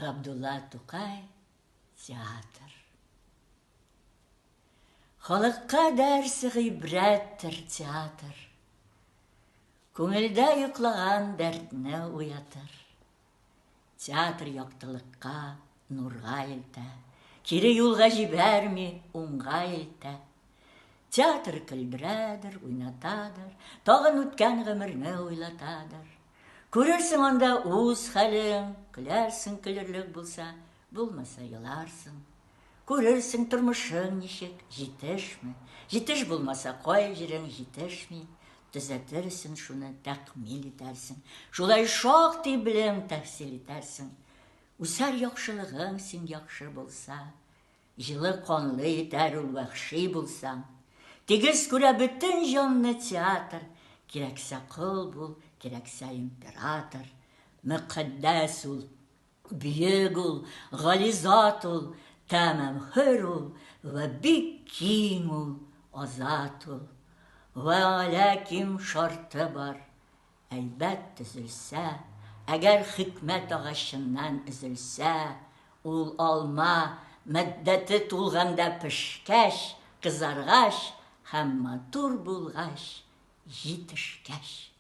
Габдулла Тукай, театр. Халыкка дәрсе гыйбрәттер театр. Күңелдә йоклаган дәртне уятыр. Театр яктылыкка, нурга илтә, кире юлга җибәрми, уңга илтә. Театр көлдерәдер, уйнатадыр, тагын үткән гомерне уйлатадыр. Күрерсең анда үз хәлең, көләрсең көлерлек булса, булмаса еларсың. Күрерсең тормышың ничек, җитешме, җитеш булмаса кай җирең җитешми, төзәтерсең шуны, тәкмил итәрсең, шулай шактый белем тәхсил итәрсең. Үсәр яхшылыгың син яхшы булса, җылы канлы итәр ул вәхши булсаң. Тигез күрә бөтен җанны театр, кирәксә кол бул, кирәксә император. Мөкаддәс ул, бөек ул, гализат ул, тәмам хөр ул, вә бик киң ул, азат ул. Вә ләкин шарты бар, әйбәт төзелсә, әгәр хикмәт агачыннан өзелсә, ул алма мәддәте тулганда пешкәч, кызаргач һәм матур булгач, җитешкәч.